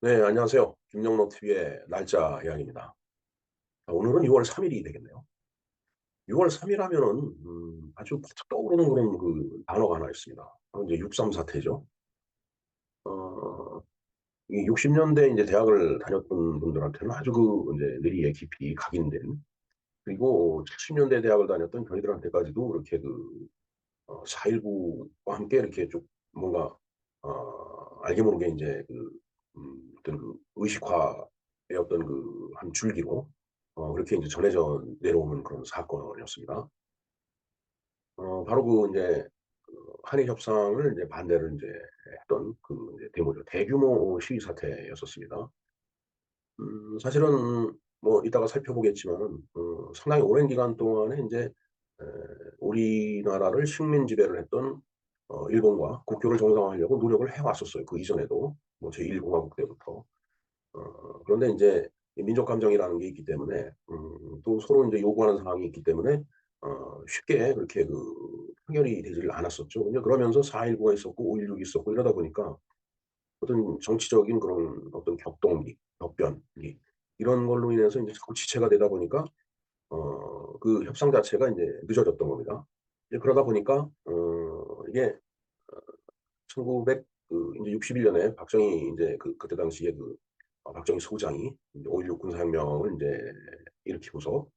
네, 안녕하세요. 김영록 TV의 날짜 이야기입니다. 오늘은 6월 3일이 되겠네요. 6월 3일 하면은 아주 탁 떠오르는 그런 그 단어가 하나 있습니다. 바로 이제 6.3 사태죠. 어, 이 60년대 이제 대학을 다녔던 분들한테는 아주 그 이제 뇌리에 깊이 각인된, 그리고 70년대 대학을 다녔던 저희들한테까지도 이렇게 그 4.19와 함께 이렇게 쭉 뭔가 알게 모르게 이제 그 어떤 그 의식화의 어떤 그 한 줄기로 그렇게 이제 전해져 내려오는 그런 사건이었습니다. 바로 그 이제 그 한일 협상을 이제 반대를 이제 했던 그 이제 데모죠. 대규모 시위 사태였었습니다. 사실은 뭐 이따가 살펴보겠지만은 상당히 오랜 기간 동안에 인제 에 우리나라를 식민 지배를 했던 일본과 국교를 정상화하려고 노력을 해 왔었어요, 그 이전에도. 뭐 제1 공화국 때부터. 그런데 인제 이 민족 감정이라는 게 있기 때문에 또 서로 인제 요구하는 사항이 있기 때문에 쉽게 그렇게 그 타결이 되지를 않았었죠. 근데 그러면서 4.19가 있었고 5.16이 있었고 이러다 보니까 어떤 정치적인 그런 어떤 격동기, 격변기 이런 걸로 인해서 인제 자꾸 지체가 되다 보니까 그 협상 자체가 인제 늦어졌던 겁니다. 이제 그러다 보니까 이게 1900그 인제 61 년에 박정희 인제 그때 당시에 그 박정희 소장이 인제 5.16 군사혁명을 인제 일으키고서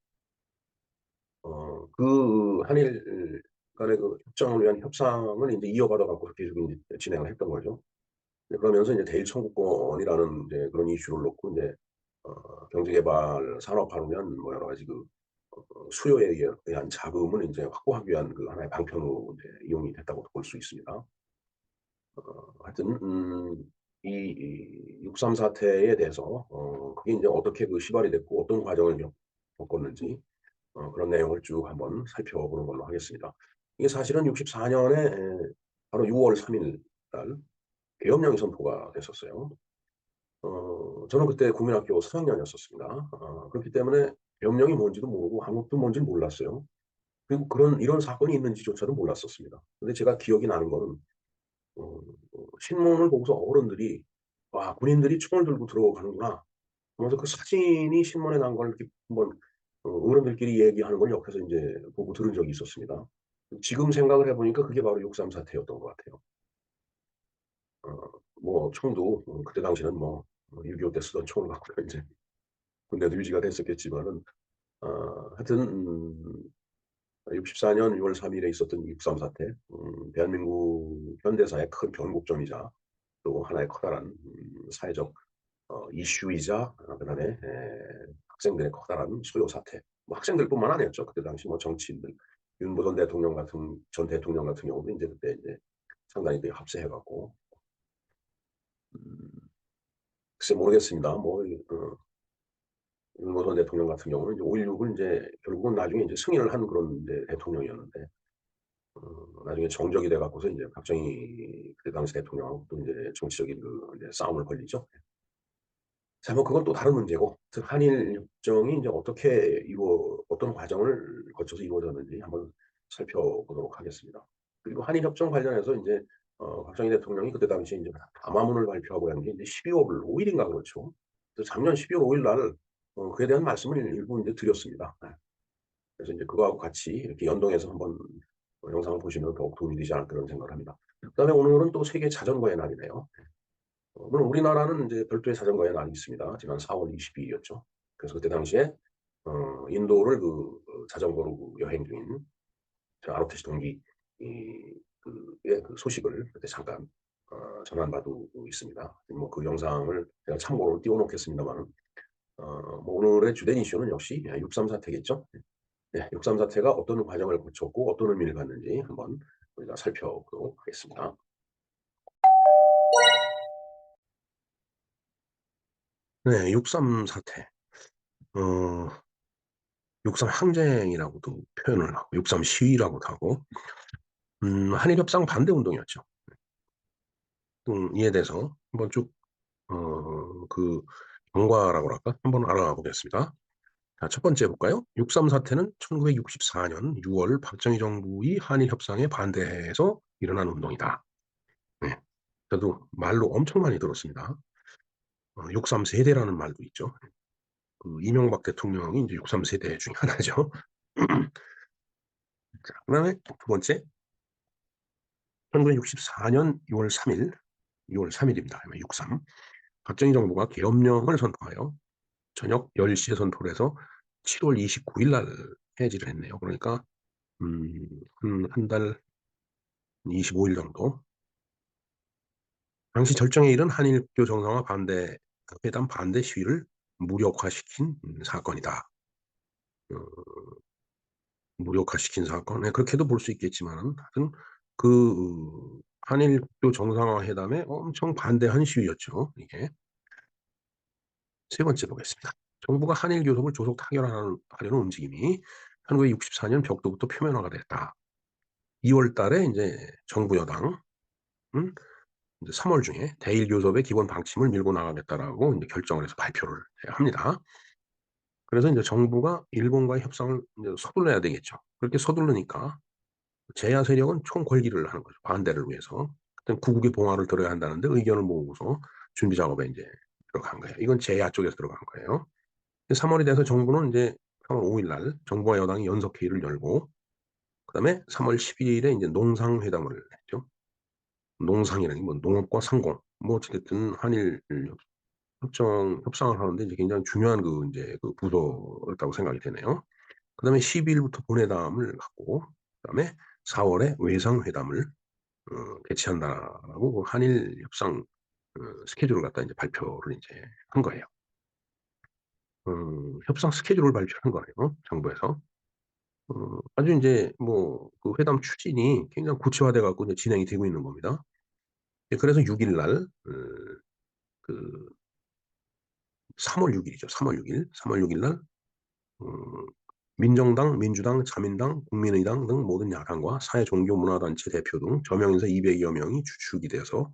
그 한일 간의 그 협정을 위한 협상을 인제 이어받아 갖고 그렇게 좀 인제 진행을 했던 거죠. 네, 그러면서 이제 대일 청구권이라는 이제 그런 이슈를 놓고 인제 경제개발 산업화하면 뭐 여러 가지 그 수요에 의한 자금을 인제 확보하기 위한 그 하나의 방편으로 이제 이용이 됐다고 볼 수 있습니다. 하여튼 이 6.3 사태에 대해서 그게 인제 어떻게 그 시발이 됐고 어떤 과정을 겪었는지 그런 내용을 쭉 한번 살펴보는 걸로 하겠습니다. 이게 사실은 64 년에 바로 6월 3일 날 계엄령이 선포가 됐었어요. 저는 그때 국민학교 3 학년이었었습니다. 그렇기 때문에 계엄령이 뭔지도 모르고 아무것도 뭔지는 몰랐어요. 그리고 이런 사건이 있는지조차도 몰랐었습니다. 근데 제가 기억이 나는 거는 신문을 보고서 어른들이 '와, 군인들이 총을 들고 들어가는구나.' 하면서 그 사진이 신문에 난 걸 이렇게 한번 어른들끼리 얘기하는 걸 옆에서 인제 보고 들은 적이 있었습니다. 지금 생각을 해 보니까 그게 바로 6.3 사태였던 것 같아요. 뭐 총도 그때 당시에는 뭐 6.25 때 쓰던 총을 갖고 인제 군대도 유지가 됐었겠지만은 하여튼 64년 6월 3 일에 있었던 6.3 사태, 대한민국 현대사의 큰 변곡점이자 또 하나의 커다란 사회적 이슈이자 그다음에 학생들의 커다란 소요 사태. 뭐 학생들뿐만 아니었죠. 그때 당시 뭐 정치인들, 윤보선 대통령 같은 전 대통령 같은 경우도 인제 그때 이제 상당히 그 합세해 갖고 음 글쎄 모르겠습니다. 뭐 윤모선 대통령 같은 경우는 이제 5.16을 인제 결국은 나중에 이제 승인을 한 그런 이제 대통령이었는데 나중에 정적이 돼 갖고서 인제 박정희 그때 당시 대통령하고 또 인제 정치적인 그 이제 싸움을 벌이죠. 자, 뭐 그건 또 다른 문제고, 즉 한일 협정이 인제 어떻게 어떤 과정을 거쳐서 이루어졌는지 한번 살펴보도록 하겠습니다. 그리고 한일 협정 관련해서 인제 박정희 대통령이 그때 당시에 인제 담화문을 발표하고 한 게 인제 12월 5 일인가 그렇죠. 그래서 작년 12월 5일 날 그에 대한 말씀을 일부 인제 드렸습니다. 예. 그래서 인제 그거하고 같이 이렇게 연동해서 한번 영상을 보시면 더욱 도움이 되지 않을까 그런 생각을 합니다. 그다음에 오늘은 또 세계 자전거의 날이네요. 물론 우리나라는 인제 별도의 자전거의 날이 있습니다. 지난 4월 22 일이었죠. 그래서 그때 당시에 인도를 자전거로 여행 중인 저 아로테시 동기 이 그의 그 소식을 그때 잠깐 전한 바도 있습니다. 뭐 그 영상을 제가 참고로 띄워 놓겠습니다마는 뭐 오늘의 주된 이슈는 역시 6.3 사태겠죠. 네. 6.3 사태가 어떤 과정을 거쳤고 어떤 의미를 갖는지 한번 우리가 살펴보도록 하겠습니다. 네. 6.3 사태. 어 6.3 항쟁이라고도 표현을 하고 6.3 시위라고도 하고 한일 협상 반대 운동이었죠. 이에 대해서 한번 쭉 그 경과라고 할까? 한번 알아가 보겠습니다. 자, 첫 번째 볼까요? 6.3 사태는 1964년 6월 박정희 정부의 한일 협상에 반대해서 일어난 운동이다. 네. 저도 말로 엄청 많이 들었습니다. 63 세대라는 말도 있죠. 그 이명박 대통령이 인제 63 세대 중에 하나죠. 자 그다음에 두 번째 1964년 6월 3 일, 6월 3 일입니다. 63. 박정희 정부가 계엄령을 선포하여 저녁 10 시에 선포를 해서 7월 29일날 해지를 했네요. 그러니까 한 달 25일 정도. 당시 절정에 이른 한일 국교 정상화 반대 회담 반대 시위를 무력화시킨 사건이다. 어 무력화시킨 사건. 예 그렇게도 볼 수 있겠지만은 하여튼 한일 국교 정상화 회담에 엄청 반대한 시위였죠 이게. 세 번째 보겠습니다. 정부가 한일 교섭을 조속 타결하려는 움직임이 1964년 벽도부터 표면화가 됐다. 2월 달에 인제 정부 여당은 인제 3월 중에 대일 교섭의 기본 방침을 밀고 나가겠다라고 인제 결정을 해서 발표를 합니다. 그래서 인제 정부가 일본과의 협상을 인제 서둘러야 되겠죠. 그렇게 서두르니까 제야 세력은 총궐기를 하는 거죠, 반대를 위해서. 하여튼 구국의 봉화를 들어야 한다는데 의견을 모으고서 준비 작업에 인제 들어간 거예요. 이건 제야 쪽에서 들어간 거예요. 3 월이 돼서 정부는 인제 3월 5일 날 정부와 여당이 연석회의를 열고 그다음에 3월 12 일에 인제 농상회담을 했죠. 농상이라는 게 뭐 농업과 상공 뭐 어찌 됐든 한일 협상을 하는데 이제 굉장히 중요한 인제 부서였다고 생각이 되네요. 그다음에 12 일부터 본회담을 갖고 그다음에 4 월에 외상회담을 개최한다라고 한일 협상 스케줄을 갖다 인제 발표를 인제 한 거예요. 협상 스케줄을 발표한 거예요, 정부에서. 아주 인제 회담 추진이 굉장히 구체화돼 갖고 이제 진행이 되고 있는 겁니다. 예 그래서 6일날 그 3월 6 일이죠. 3월 6 일. 3월 6일 날 음 민정당, 민주당, 자민당, 국민의당 등 모든 야당과 사회 종교 문화단체 대표 등 저명 인사 200여 명이 주축이 돼서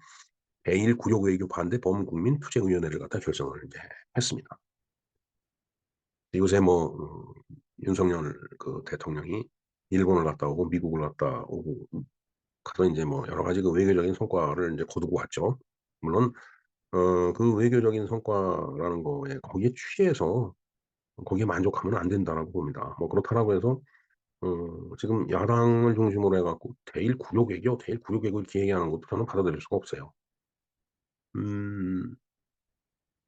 대일 굴욕 외교 반대 범국민 투쟁위원회를 갖다 결성을 인제 했습니다. 요새 윤석열 대통령이 일본을 갔다 오고 미국을 갔다 오고 가서 인제 여러 가지 외교적인 성과를 인제 거두고 왔죠. 물론 외교적인 성과라는 거에 거기에 취해서 거기에 만족하면 안 된다라고 봅니다. 그렇다라고 해서 지금 야당을 중심으로 해 갖고 대일 굴욕 외교 이렇게 얘기하는 것도 저는 받아들일 수가 없어요. 음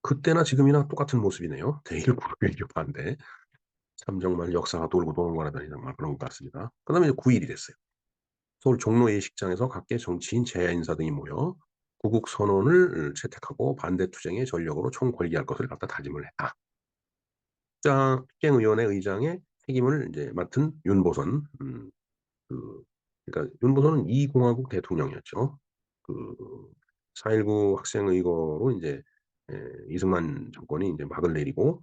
그때나 지금이나 똑같은 모습이네요. 대일 굴욕 외교 반대. 참 정말 역사가 돌고 도는 거라더니 정말 그런 것 같습니다. 그다음에 이제 9 일이 됐어요. 서울 종로 예식장에서 각계 정치인 재야 인사 등이 모여 구국 선언을 채택하고 반대 투쟁에 전력으로 총궐기할 것을 갖다 다짐을 했다. 투쟁의원회 의장의 책임을 인제 맡은 윤보선 그 그러니까 윤보선은 이공화국 대통령이었죠. 그 4.19 학생 의거로 인제 이승만 정권이 인제 막을 내리고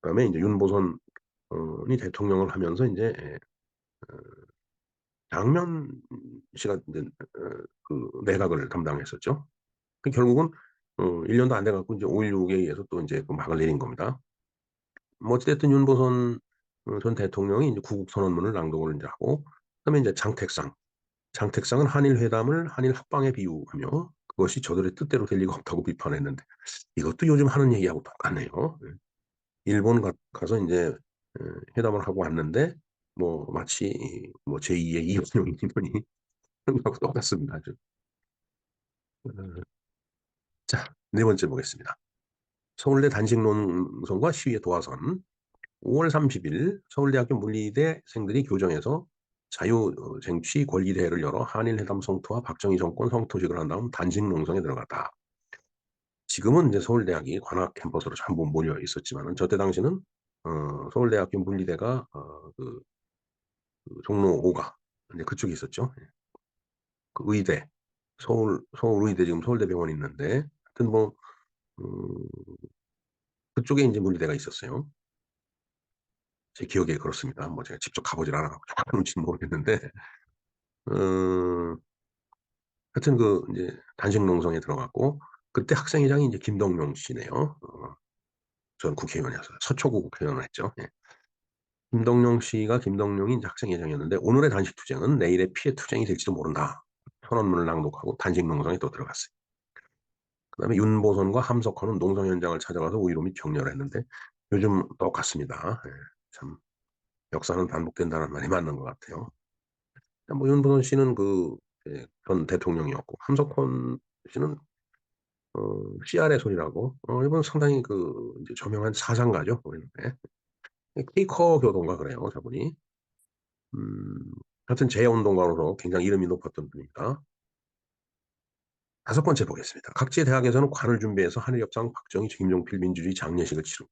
그다음에 인제 윤보선 이 대통령을 하면서 인제 장면 씨가 인제 내각을 담당했었죠. 결국은 1 년도 안 돼 갖고 인제 5.16에 의해서 또 인제 막을 내린 겁니다. 어찌 됐든 윤보선 전 대통령이 인제 구국 선언문을 낭독을 인제 하고 그다음에 인제 장택상은 한일 회담을 한일 합방에 비유하며 그것이 저들의 뜻대로 될 리가 없다고 비판했는데 이것도 요즘 하는 얘기하고 똑같네요. 예. 일본 가서 인제 회담을 하고 왔는데 마치 제2의 이완용이니 뭐니 그런 거하고 똑같습니다 아주. 어 자 네 번째 보겠습니다. 서울대 단식 논송과 시위의 도화선 5월 30일 서울대학교 물리대생들이 교정에서 자유 쟁취 권리대회를 열어 한일 회담 성토와 박정희 정권 성토식을 한 다음 단식 농성에 들어갔다. 지금은 이제 서울대학이 관악 캠퍼스로 전부 몰려 있었지만은 저때 당시는 서울대학교 물리대가 종로 5가 인제 그쪽에 있었죠. 예. 의대 서울의대 지금 서울대병원이 있는데 하여튼 음 그쪽에 인제 물리대가 있었어요. 제 기억에 그렇습니다. 제가 직접 가 보질 않아 갖고 정확한지는 모르겠는데 어 하여튼 인제 단식 농성에 들어갔고 그때 학생회장이 인제 김덕룡 씨네요. 전 국회의원이었어요. 서초구 국회의원을 했죠. 예. 김덕룡이 인제 학생회장이었는데 "오늘의 단식 투쟁은 내일의 피해 투쟁이 될지도 모른다." 선언문을 낭독하고 단식 농성에 또 들어갔어요. 그다음에 윤보선과 함석헌은 농성 현장을 찾아가서 우의로 및 격려를 했는데 요즘 똑같습니다. 예. 참 역사는 반복된다는 말이 맞는 것 같아요. 뭐 윤보선 씨는 전 대통령이었고 함석헌 씨는 CR의 손이라고 이분 상당히 이제 저명한 사상가죠. 우리는. 예. 퀘이커 교도인가 그래요, 저분이. 음 하여튼 재운동가로서 굉장히 이름이 높았던 분입니다. 다섯 번째 보겠습니다. 각지 대학에서는 관을 준비해서 한일협상 박정희 김종필 민주주의 장례식을 치릅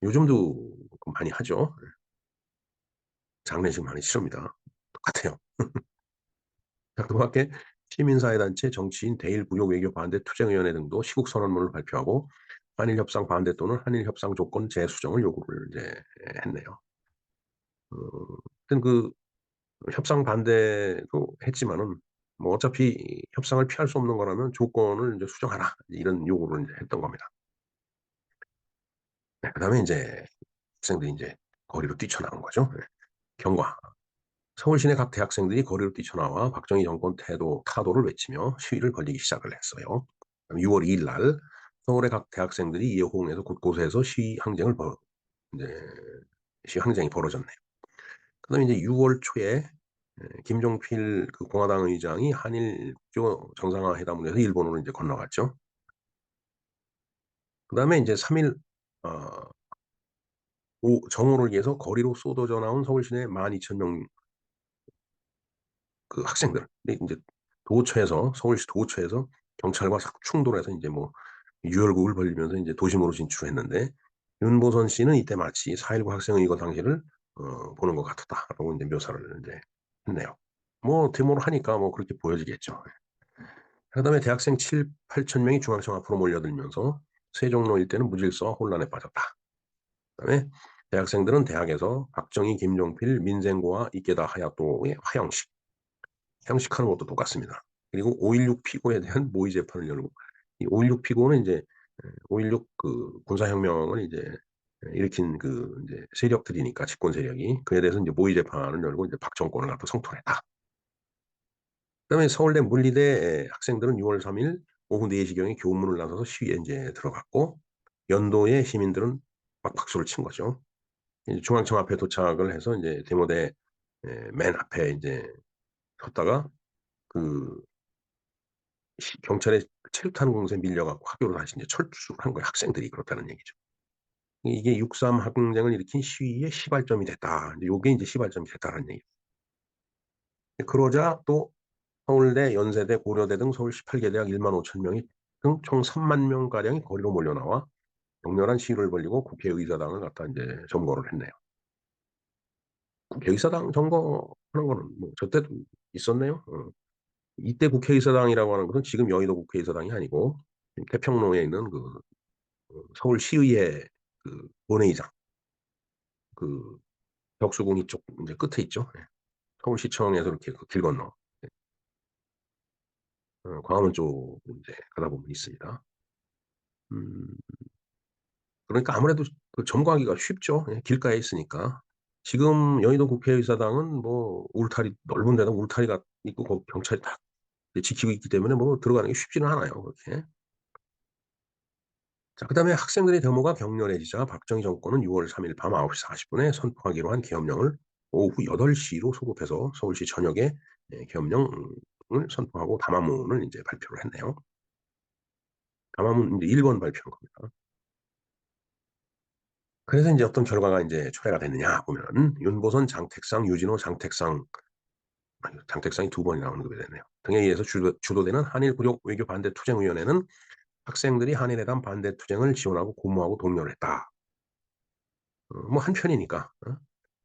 요즘도 많이 하죠. 예. 장례식 많이 치릅니다. 똑같아요. 자 그와 함께 시민사회단체, 정치인, 대일 무역 외교 반대 투쟁위원회 등도 시국 선언문을 발표하고 한일 협상 반대 또는 한일 협상 조건 재수정을 요구를 이제 했네요. 어 하여튼 협상 반대도 했지만은 뭐 어차피 협상을 피할 수 없는 거라면 "조건을 인제 수정하라." 이런 요구를 인제 했던 겁니다. 네 그다음에 인제 학생들이 인제 거리로 뛰쳐나온 거죠. 예. 경과. 서울 시내 각 대학생들이 거리로 뛰쳐나와 박정희 정권 타도를 외치며 시위를 벌이기 시작을 했어요. 6월 2일 날 서울의 각 대학생들이 이에 호응해서 곳곳에서 인제 시위 항쟁이 벌어졌네요. 그다음에 인제 6월 초에 김종필 공화당 의장이 한일 국교 정상화 회담을 위해서 일본으로 인제 건너갔죠. 그다음에 인제 3일 어 정오를 위해서 거리로 쏟아져 나온 서울 시내 12,000명 학생들. 근데 인제 서울시 도처에서 경찰과 사 충돌해서 인제 뭐 유혈극을 벌이면서 인제 도심으로 진출을 했는데 윤보선 씨는 이때 마치 4.19 학생의거 당시를 보는 것 같았다라고 인제 묘사를 인제 했네요. 뭐 데모를 하니까 뭐 그렇게 보여지겠죠. 그다음에 대학생 7-8천 명이 중앙청 앞으로 몰려들면서 세종로 일대는 무질서와 혼란에 빠졌다. 그다음에 대학생들은 대학에서 박정희, 김종필, 민생고와 이케다 하야토의 화형식하는 것도 똑같습니다. 그리고 5.16 피고에 대한 모의 재판을 열고 이 5.16 피고는 인제 5.16 군사혁명을 이제 일으킨 인제 세력들이니까 집권 세력이 그에 대해서 인제 모의 재판을 열고 이제 박정권을 갖다 성토했다. 그다음에 서울대 물리대 학생들은 6월 3일 오후 4 시경에 교문을 나서서 시위에 인제 들어갔고 연도의 시민들은 막 박수를 친 거죠. 이제 중앙청 앞에 도착을 해서 인제 데모대 맨 앞에 인제 섰다가 그 경찰의 체류탄 공세에 밀려 갖고 학교로 다시 인제 철수를 한 거예요. 학생들이 그렇다는 얘기죠. 이게 "6.3 항쟁을 일으킨 시위의 시발점이 됐다." 인제 요게 인제 시발점이 됐다라는 얘기예요. 그러자 또 서울대, 연세대, 고려대 등 서울 18개 대학 1만 5천 명이 등 총 3만 명가량이 거리로 몰려 나와 격렬한 시위를 벌이고 국회의사당을 갖다 인제 점거를 했네요. 국회의사당 점거하는 거는 뭐 저 때도 있었네요. 이때 국회의사당이라고 하는 것은 지금 여의도 국회의사당이 아니고 태평로에 있는 서울시의회 본회의장 그 벽수궁 이쪽 인제 끝에 있죠. 예. 서울시청에서 이렇게 길 건너 광화문 쪽으로 인제 가다 보면 있습니다. 음 그러니까 아무래도 점거하기가 쉽죠. 예 길가에 있으니까. 지금 여의도 국회의사당은 뭐 울타리 넓은 데다 울타리가 있고 거기 경찰이 딱 이제 지키고 있기 때문에 뭐 들어가는 게 쉽지는 않아요 그렇게. 자 그다음에 학생들의 데모가 격렬해지자 박정희 정권은 6월 3일 밤 9시 40분에 선포하기로 한 계엄령을 오후 8 시로 소급해서 서울시 전역에 계엄령을 선포하고 담화문을 인제 발표를 했네요. 담화문 인제 1권 발표한 겁니다. 그래서 인제 어떤 결과가 인제 초래가 됐느냐 보면 윤보선, 장택상, 유진호, 장택상이 두 번이나 언급이 되네요. 등에 의해서 주도되는 한일 무역 외교 반대 투쟁위원회는 학생들이 한일회담 반대 투쟁을 지원하고 고무하고 독려를 했다. 뭐 한편이니까.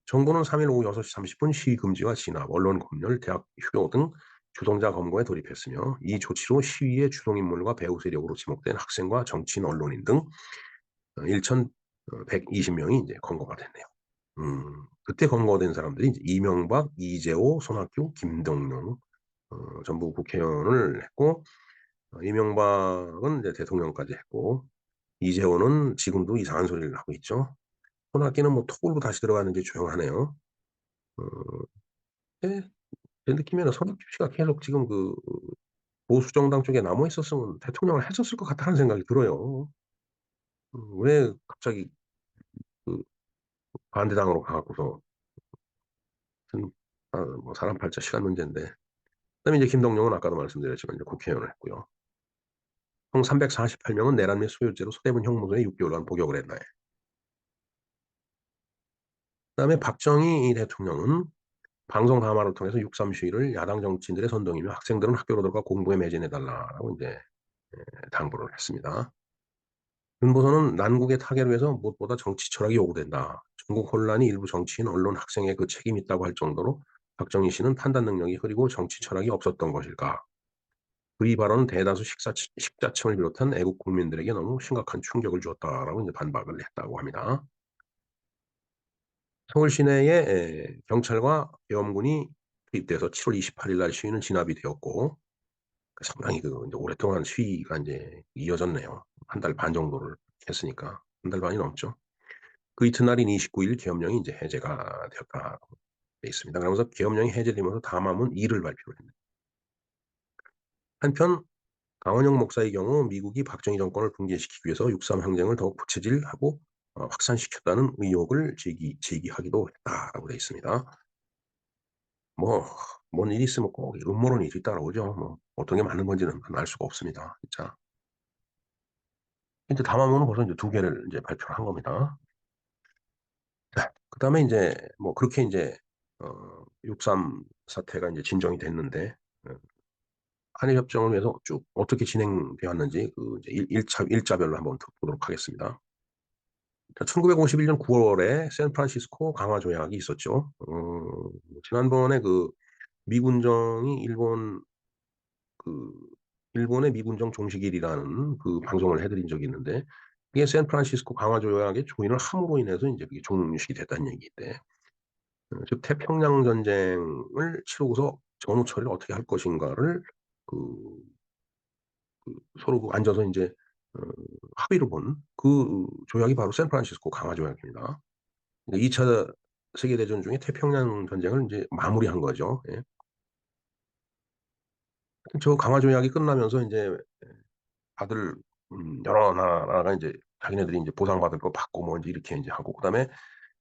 정부는 3일 오후 6시 30분 시위 금지와 진압, 언론 검열, 대학 휴교 등 주동자 검거에 돌입했으며 이 조치로 시위의 주동 인물과 배후 세력으로 지목된 학생과 정치인, 언론인 등 1,120 명이 인제 검거가 됐네요. 그때 검거된 사람들이 이제 이명박, 이재호, 손학규, 김동연 전부 국회의원을 했고 이명박은 이제 대통령까지 했고 이재호는 지금도 이상한 소리를 하고 있죠. 손학규는 뭐 톡으로 다시 들어갔는지 조용하네요. 어 예 제 느낌에는 손학규 씨가 계속 지금 보수 정당 쪽에 남아 있었으면 대통령을 했었을 것 같다는 생각이 들어요. 왜 갑자기 그 반대당으로 가 갖고서 하여튼 뭐 사람 팔자 시간 문제인데. 그다음에 이제 김동영은 아까도 말씀드렸지만 이제 국회의원을 했고요. 총 348 명은 내란 및 소유죄로 서대문 형무소에 6개월간 복역을 했나요. 그다음에 박정희 이 대통령은 방송 담화를 통해서 6.3 시위를 야당 정치인들의 선동이며 학생들은 학교로 들어가 공부에 매진해 달라라고 이제 당부를 했습니다. 윤보선은 난국의 타개를 위해서 무엇보다 정치 철학이 요구된다. 전국 혼란이 일부 정치인, 언론, 학생의 그 책임이 있다고 할 정도로 박정희 씨는 판단 능력이 흐리고 정치 철학이 없었던 것일까. 그이 발언은 대다수 식자층을 비롯한 애국 국민들에게 너무 심각한 충격을 주었다라고 이제 반박을 했다고 합니다. 서울 시내에 경찰과 계엄군이 투입돼서 7월 28일 날 시위는 진압이 되었고 상당히 그 이제 오랫동안 시위가 이제 이어졌네요. 한 달 반 정도를 했으니까 한 달 반이 넘죠. 그 이튿날인 29일 계엄령이 이제 해제가 되었다고 돼 있습니다. 그러면서 계엄령이 해제되면서 담화문 2를 발표를 했습니다. 한편 강원영 목사의 경우 미국이 박정희 정권을 붕괴시키기 위해서 6.3 항쟁을 더욱 부채질하고 확산시켰다는 의혹을 제기하기도 했다라고 돼 있습니다. 뭐 뭔 일이 있으면 꼭 음모론이 뒤따라오죠. 뭐 어떤 게 맞는 건지는 알 수가 없습니다. 진짜. 이제 담화문은 벌써 이제 2개를 이제 발표를 한 겁니다. 자, 그다음에 인제 뭐 그렇게 인제 6.3 사태가 인제 진정이 됐는데 한일 협정을 위해서 쭉 어떻게 진행되어 왔는지 그 이제 일자별로 한번 보도록 하겠습니다. 자, 1951년 9 월에 샌프란시스코 강화 조약이 있었죠. 지난번에 그 미군정이 그 일본의 미군정 종식일이라는 그 방송을 해 드린 적이 있는데 이게 샌프란시스코 강화 조약의 조인을 함으로 인해서 인제 그게 종식이 됐다는 얘기인데 즉 태평양 전쟁을 치르고서 전후 처리를 어떻게 할 것인가를 그 서로 그 앉아서 인제 어 합의를 본 그 조약이 바로 샌프란시스코 강화 조약입니다. 그러니까 2차 세계 대전 중에 태평양 전쟁을 인제 마무리한 거죠. 예. 하여튼 저 강화 조약이 끝나면서 인제 다들 여러 나라가 인제 자기네들이 인제 보상받을 거 받고 뭐 인제 이렇게 인제 하고 그다음에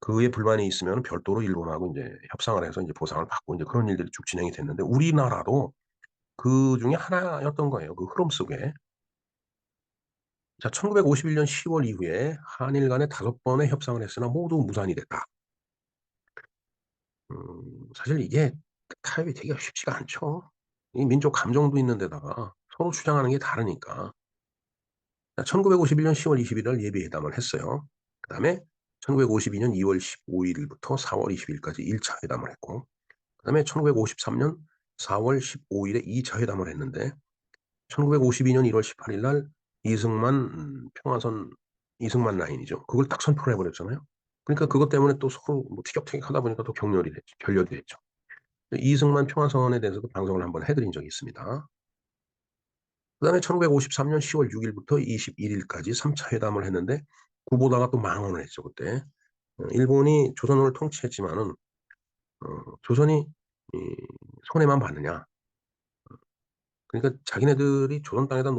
그에 불만이 있으면은 별도로 일본하고 인제 협상을 해서 인제 보상을 받고 인제 그런 일들이 쭉 진행이 됐는데 우리나라도 그중에 하나였던 거예요, 그 흐름 속에. 자, 1951년 10월 이후에 한일 간에 5번의 협상을 했으나 모두 무산이 됐다. 사실 이게 타협이 되기가 쉽지가 않죠. 이 민족 감정도 있는 데다가 서로 주장하는 게 다르니까. 자, 1951년 10월 20일 날 예비회담을 했어요. 그다음에 1952년 2월 15 일부터 4월 20 일까지 1차 회담을 했고 그다음에 1953년 4월 15 일에 2차 회담을 했는데 1952년 1월 18일 날 이승만 평화선 이승만 라인이죠. 그걸 딱 선포를 해 버렸잖아요. 그러니까 그것 때문에 또 서로 뭐 티격태격하다 보니까 또 결렬이 됐죠. 이승만 평화선에 대해서도 방송을 한번 해 드린 적이 있습니다. 그다음에 1953년 10월 6 일부터 21 일까지 3차 회담을 했는데 구보다가 또 망언을 했죠 그때. 일본이 조선을 통치했지만은 조선이 이 손해만 봤느냐. 그러니까 자기네들이 조선 땅에다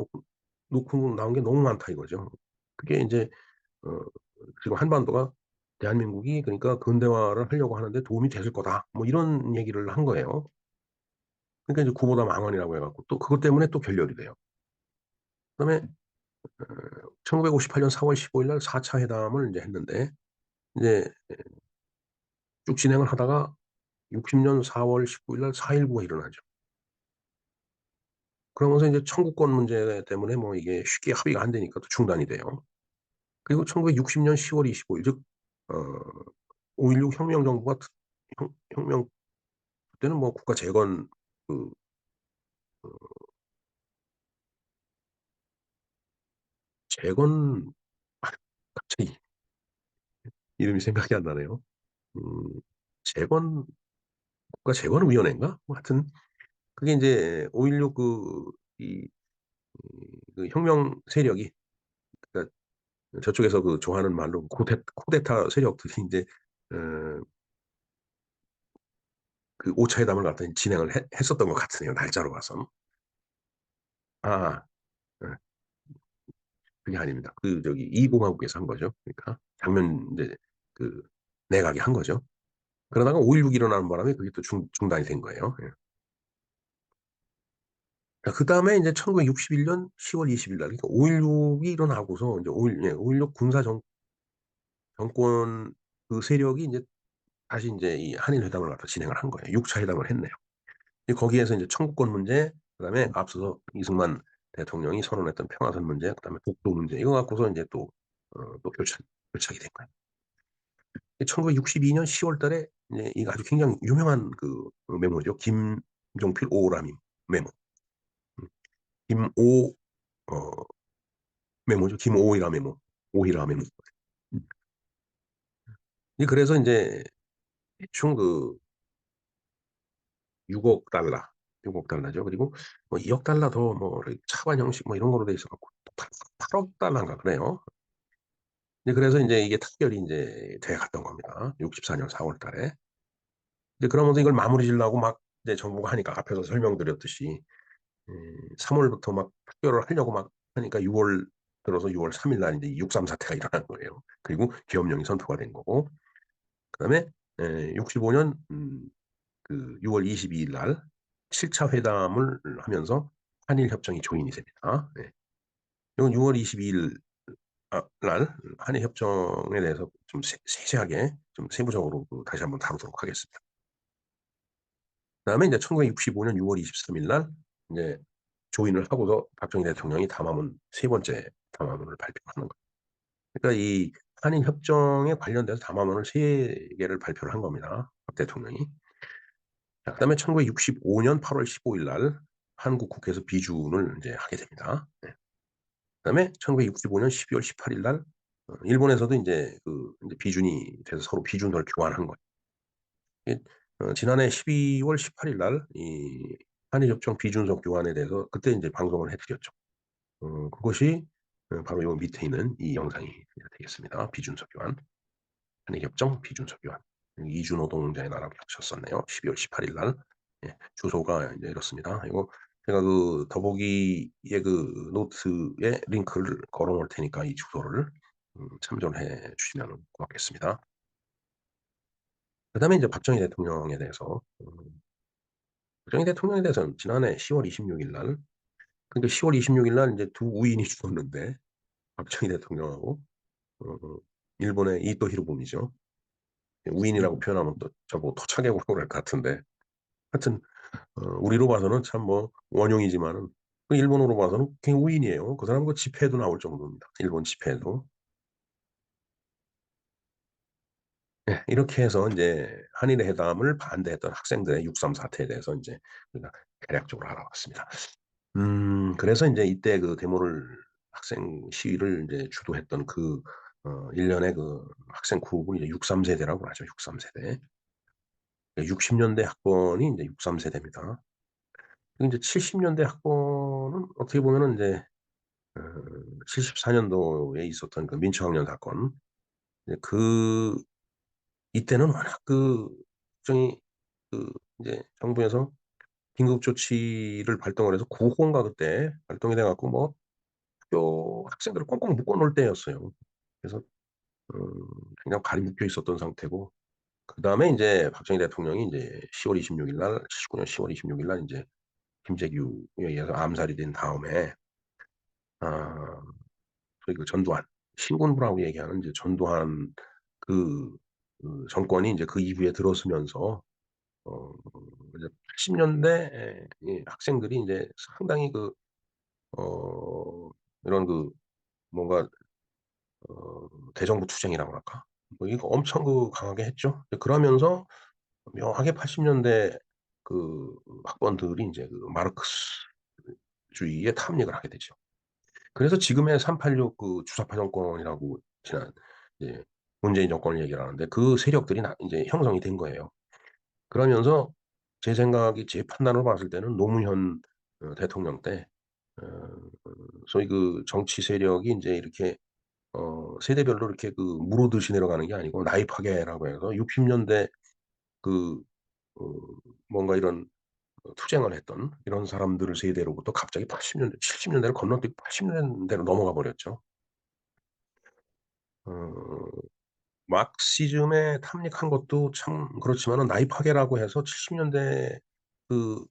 놓고 나온 게 너무 많다 이거죠. 그게 인제 어 지금 한반도가 대한민국이 그러니까 근대화를 하려고 하는데 도움이 됐을 거다. 뭐 이런 얘기를 한 거예요. 그러니까 이제 구보다 망언이라고 해 갖고 또 그것 때문에 또 결렬이 돼요. 그다음에 1958년 4월 15일 날 4차 회담을 인제 했는데 이제 쭉 진행을 하다가 60년 4월 19일 날 4.19가 일어나죠. 그러면서 인제 청구권 문제 때문에 뭐 이게 쉽게 합의가 안 되니까 또 중단이 돼요. 그리고 1960년 10월 25일 즉 어 5.16 혁명 정부가 혁명 그때는 뭐 국가 재건 그 재건 갑자기 이름이 생각이 안 나네요. 음 재건 국가 재건위원회인가? 뭐 하여튼 그게 인제 5.16 그 혁명 세력이 그러니까 저쪽에서 그 좋아하는 말로 쿠데타 세력들이 인제 어 그 5차 회담을 갖다 진행을 했었던 것 같으네요, 날짜로 봐선. 아. 예. 그게 아닙니다. 그 저기 이공화국에서 한 거죠. 그러니까 장면 인제 그 내각이 한 거죠. 그러다가 5.16이 일어나는 바람에 그게 또 중단이 된 거예요. 예. 그다음에 인제 1961년 10월 20일 날, 그러니까 5.16이 일어나고서 인제 5.16 군사 정권 그 세력이 인제 다시 인제 이 한일 회담을 갖다 진행을 한 거예요. 6차 회담을 했네요. 거기에서 인제 청구권 문제, 그다음에 앞서서 이승만 대통령이 선언했던 평화선 문제, 그다음에 독도 문제, 이거 갖고서 인제 또 교착이 된 거예요. 1962년 10월 달에 이제 이거 아주 굉장히 유명한 메모죠. 김종필 오라미 메모. 음 김오 어 메모죠. 김오이라 메모. 오이라 메모. 음. 그래서 인제 대충 6억 달러, 6억 달러죠. 그리고 뭐 2억 달러 더 뭐 차관 형식 뭐 이런 걸로 돼 있어 갖고 8억 달러인가 그래요. 그래서 인제 이게 타결이 인제 돼 갔던 겁니다. 64년 4월 달에. 그러면서 이걸 마무리 지으려고 막 이제 정부가 하니까 앞에서 설명드렸듯이 3 월부터 막 타결을 하려고 막 하니까 6월 들어서 6월 3일 날 인제 6.3 사태가 일어난 거예요. 그리고 계엄령이 선포가 된 거고, 그다음에 65년 6월 22일 날 7차 회담을 하면서 한일 협정이 조인이 됩니다. 예. 이건 6월 22일 날 한일 협정에 대해서 좀 세세하게 좀 세부적으로 다시 한번 다루도록 하겠습니다. 그다음에 인제 1965년 6월 23일 날 인제 조인을 하고서 박정희 대통령이 담화문 세 번째 담화문을 발표하는 거예요. 그러니까 이 한일 협정에 관련돼서 담화문을 3개를 발표를 한 겁니다, 박 대통령이. 자, 그다음에 1965년 8월 15일 날 한국 국회에서 비준을 인제 하게 됩니다. 네. 그다음에 1965년 12월 18일 날 일본에서도 인제 인제 비준이 돼서 서로 비준서를 교환한 거예요. 이 지난해 12월 18일 날 이 한일 협정 비준서 교환에 대해서 그때 인제 방송을 해 드렸죠. 그것이 바로 요 밑에 있는 이 영상이 되겠습니다. 비준서 교환. 한일 협정 비준서 교환. 이주 노동자의 나라로 겹쳤었네요. 12월 18일 날. 예. 주소가 인제 이렇습니다. 이거 제가 더보기에 노트에 링크를 걸어 놓을 테니까 이 주소를 참조를 해 주시면은 고맙겠습니다. 그다음에 인제 박정희 대통령에 대해서는 지난해 10월 26일 날, 그러니까 10월 26일 날 인제 두 우인이 죽었는데, 박정희 대통령하고 어 일본의 이토 히로부미죠. 우인이라고 표현하면 또 저보고 토착약이라고 그럴 것 같은데, 하여튼 우리로 봐서는 참 뭐 원흉이지만은 일본어로 봐서는 그냥 우인이에요. 그 사람 집회도 나올 정도입니다, 일본 집회에도. 예. 이렇게 해서 인제 한일의 회담을 반대했던 학생들의 6.3 사태에 대해서 인제 우리가 대략적으로 알아봤습니다. 그래서 인제 이때 데모를 학생 시위를 인제 주도했던 일련의 학생 그룹을 이제 63 세대라고 하죠. 63 세대. 60 년대 학번이 인제 63 세대입니다. 그리고 인제 70 년대 학번은 어떻게 보면은 인제 어 74 년도에 있었던 민초학년 사건. 이제 이때는 워낙 국정이 인제 정부에서 긴급 조치를 발동을 해서 구호인가 그때 발동이 돼 갖고 뭐 학교 학생들을 꽁꽁 묶어 놓을 때였어요. 그래서 음 그냥 발이 묶여 있었던 상태고, 그다음에 인제 박정희 대통령이 인제 10월 26일 날, 79년 10월 26일 날 인제 김재규에 의해서 암살이 된 다음에 아 소위 전두환, 신군부라고 얘기하는 이제 전두환 그 정권이 인제 그 이후에 들어서면서 어 이제 80 년대 이 학생들이 인제 상당히 이런 뭔가 대정부 투쟁이라고 할까? 뭐 이거 엄청 강하게 했죠. 그러면서 묘하게 80 년대 학번들이 인제 마르크스주의에 탐닉을 하게 되죠. 그래서 지금의 386 주사파 정권이라고 지난 이제 문재인 정권을 얘기를 하는데, 그 세력들이 인제 형성이 된 거예요. 그러면서 제 판단으로 봤을 때는 노무현 대통령 때 어 소위 정치 세력이 인제 이렇게 세대별로 이렇게 물오듯이 내려가는 게 아니고 나이 파괴라고 해서 60 년대 그 어 뭔가 이런 투쟁을 했던 이런 사람들 세대로부터 갑자기 80년대 70년대를 건너뛰고 80년대로 넘어가 버렸죠. 어 마크시즘에 탐닉한 것도 참 그렇지만은 나이 파괴라고 해서 70년대 그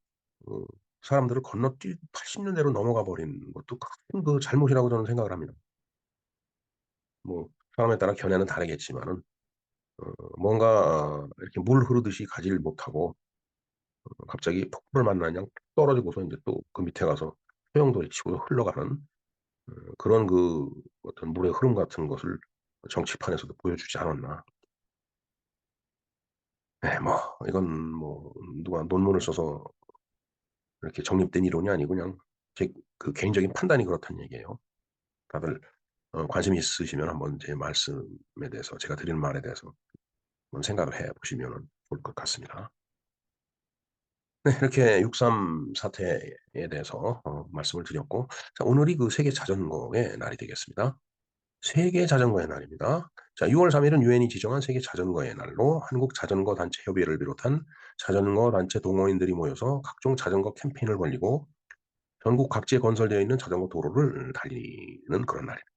어 사람들을 건너뛰 80년대로 넘어가 버린 것도 큰 그 잘못이라고 저는 생각을 합니다. 뭐 사람에 따라 견해는 다르겠지만은 뭔가 이렇게 물 흐르듯이 가지를 못하고 갑자기 폭포를 만나는 양 뚝 떨어지고서 인제 또 그 밑에 가서 소용돌이 치고 흘러가는 그런 그 어떤 물의 흐름 같은 것을 정치판에서도 보여주지 않았나. 네 뭐 이건 뭐 누가 논문을 써서 이렇게 정립된 이론이 아니고 그냥 제 그 개인적인 판단이 그렇다는 얘기예요. 다들 관심 있으시면 한번 제 말씀에 대해서 제가 드리는 말에 대해서 한번 생각을 해 보시면은 좋을 것 같습니다. 네 이렇게 6.3 사태에 대해서 말씀을 드렸고 자 오늘이 그 세계 자전거의 날이 되겠습니다. 세계 자전거의 날입니다. 자 6월 3 일은 유엔이 지정한 세계 자전거의 날로 한국 자전거 단체 협의회를 비롯한 자전거 단체 동호인들이 모여서 각종 자전거 캠페인을 벌이고 전국 각지에 건설되어 있는 자전거 도로를 달리는 그런 날입니다.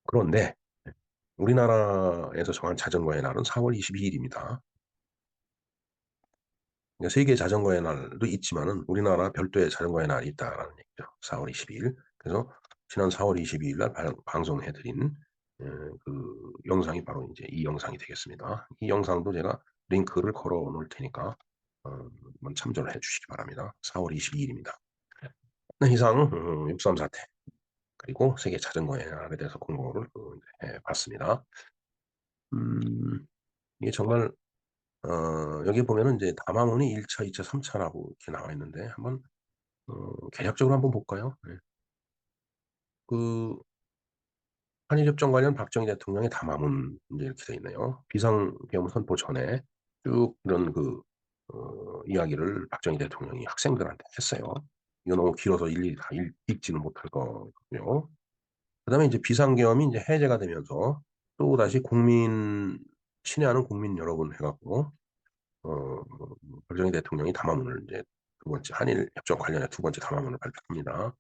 그런데 우리나라에서 정한 자전거의 날은 4월 22 일입니다. 그러니까 세계 자전거의 날도 있지만은 우리나라 별도의 자전거의 날이 있다라는 얘기죠. 4월 22 일. 그래서 지난 4월 22일 날 방송해 드린 그 영상이 바로 인제 이 영상이 되겠습니다. 이 영상도 제가 링크를 걸어 놓을 테니까 한번 참조를 해 주시기 바랍니다. 4월 22 일입니다. 네 이상 6.3 사태 그리고 세계 자전거의 날에 대해서 공부를 인제 해 봤습니다. 음 이게 정말 여기 보면은 인제 담화문이 1 차, 2 차, 3 차라고 이렇게 나와 있는데 한번 개략적으로 한번 볼까요? 네. 그 한일협정 관련 박정희 대통령의 담화문 인제 이렇게 돼 있네요. 비상계엄 선포 전에 쭉 이런 그 이야기를 박정희 대통령이 학생들한테 했어요. 이거 너무 길어서 일일이 다 읽지는 못할 거고요. 그다음에 인제 비상계엄이 인제 해제가 되면서 또다시 국민 친애하는 국민 여러분 해 갖고 어 박정희 대통령이 담화문을 인제 두 번째 한일 협정 관련해 두 번째 담화문을 발표합니다.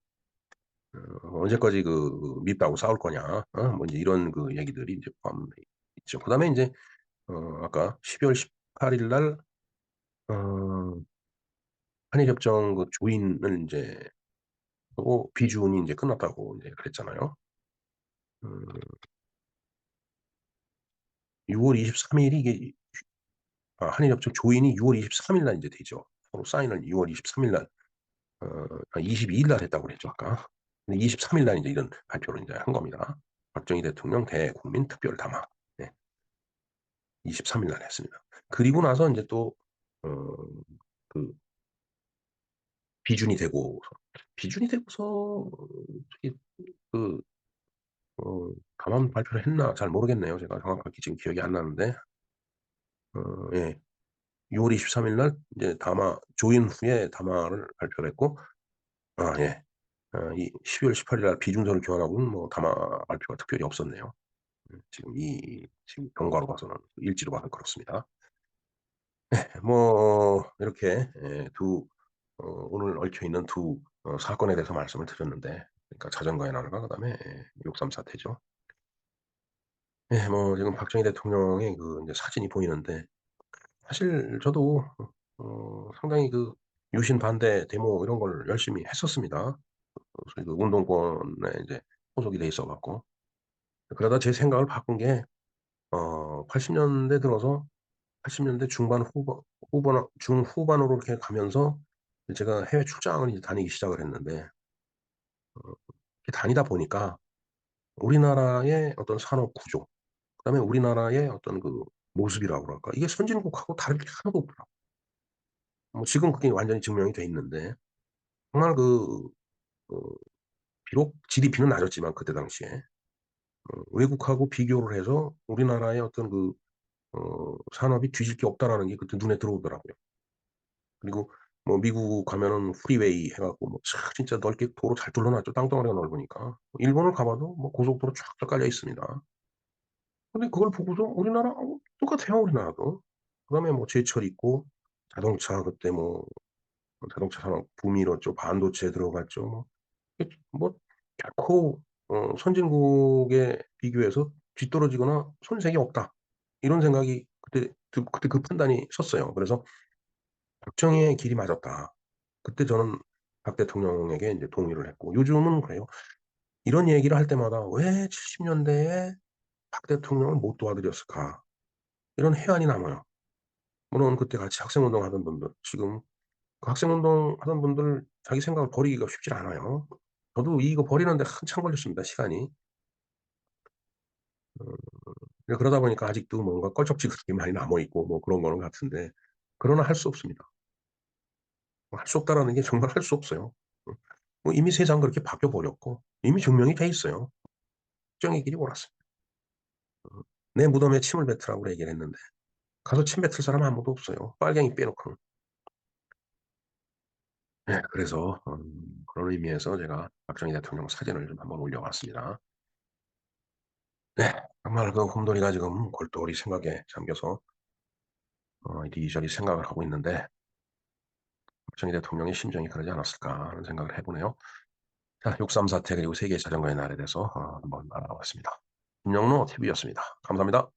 "언제까지 밉다고 싸울 거냐." 뭐 인제 이런 그 얘기들이 인제 포함돼 있죠. 그다음에 인제 아까 12월 18일 날 어 한일 협정 그 조인을 인제 하고 비준이 인제 끝났다고 인제 그랬잖아요. 음 6월 23 일이 이게 한일 협정 조인이 6월 23일 날 인제 되죠. 서로 사인을 6월 23일 날 22일 날 했다고 그랬죠 아까. 근데 23일 날 인제 이런 발표를 인제 한 겁니다. 박정희 대통령 대국민 특별 담화. 네. 23일 날 했습니다. 그리고 나서 인제 또 어 그 비준이 되고서 저기 그 담화 발표를 했나 잘 모르겠네요. 제가 정확하게 지금 기억이 안 나는데 예. 6월 23일 날 이제 담화 조인 후에 담화를 발표를 했고 예. 이 12월 18일 날 비준서를 교환하고는 뭐 담화 발표가 특별히 없었네요. 지금 경과로 봐서는 일지로 봐서는 그렇습니다. 뭐 이렇게 두 오늘 얽혀 있는 두 사건에 대해서 말씀을 드렸는데 그러니까 자전거의 날과 그다음에 6.3 사태죠. 뭐 지금 박정희 대통령의 그 인제 사진이 보이는데 사실 저도 상당히 그 유신 반대 데모 이런 걸 열심히 했었습니다. 소위 그 운동권에 이제 소속이 돼 있어 갖고. 그러다 제 생각을 바꾼 게 80 년대 들어서 80 년대 중반 중후반으로 이렇게 가면서 제가 해외 출장을 이제 다니기 시작을 했는데 이렇게 다니다 보니까 우리나라의 어떤 산업 구조 그다음에 우리나라의 어떤 그 모습이라고 그럴까 이게 선진국하고 다를 게 하나도 없더라고요. 뭐 지금 그게 완전히 증명이 돼 있는데 정말 어 비록 GDP는 낮았지만 그때 당시에 외국하고 비교를 해서 우리나라의 어떤 산업이 뒤질 게 없다라는 게 그때 눈에 들어오더라고요. 그리고 뭐 미국 가면은 프리웨이 해 갖고 뭐 촤 진짜 넓게 도로 잘 뚫어 놨죠, 땅덩어리가 넓으니까. 일본을 가 봐도 뭐 고속도로 쫙쫙 깔려 있습니다. 근데 그걸 보고서 우리나라 똑같아요, 우리나라도. 그다음에 뭐 제철 있고 자동차 그때 뭐 자동차 산업 붐이 일었죠. 반도체 들어갔죠. 뭐 결코 선진국에 비교해서 뒤떨어지거나 손색이 없다. 이런 생각이 그때 그 판단이 섰어요. 그래서 '박정희의 길이 맞았다.' 그때 저는 박 대통령에게 인제 동의를 했고 요즘은 그래요. 이런 얘기를 할 때마다 '왜 70 년대에 박 대통령을 못 도와드렸을까?' 이런 해안이 남아요. 물론 그때 같이 학생운동 하던 분들 지금 그 학생운동 하던 분들 자기 생각을 버리기가 쉽지 않아요. 저도 이거 버리는데 한참 걸렸습니다, 시간이. 그러다 보니까 아직도 뭔가 껄쩍지근하게 많이 남아 있고 뭐 그런 거는 같은데 그러나 할 수 없습니다. 할 수 없다라는 게 정말 할 수 없어요. 음. 뭐 이미 세상은 그렇게 바뀌어 버렸고 이미 증명이 돼 있어요. 특정의 길이 옳았습니다. 내 무덤에 침을 뱉으라고 얘기를 했는데 가서 침 뱉을 사람 아무도 없어요, 빨갱이 빼놓고는. 네, 그래서 그런 의미에서 제가 박정희 대통령 사진을 좀 한번 올려 봤습니다. 네. 정말 그 곰돌이가 지금 골똘히 생각에 잠겨서 이리저리 생각을 하고 있는데 '박정희 대통령의 심정이 그러지 않았을까.' 하는 생각을 해 보네요. 자, 6.3 사태 그리고 세계 자전거의 날에 대해서 한번 알아봤습니다. 김영로 TV였습니다. 감사합니다.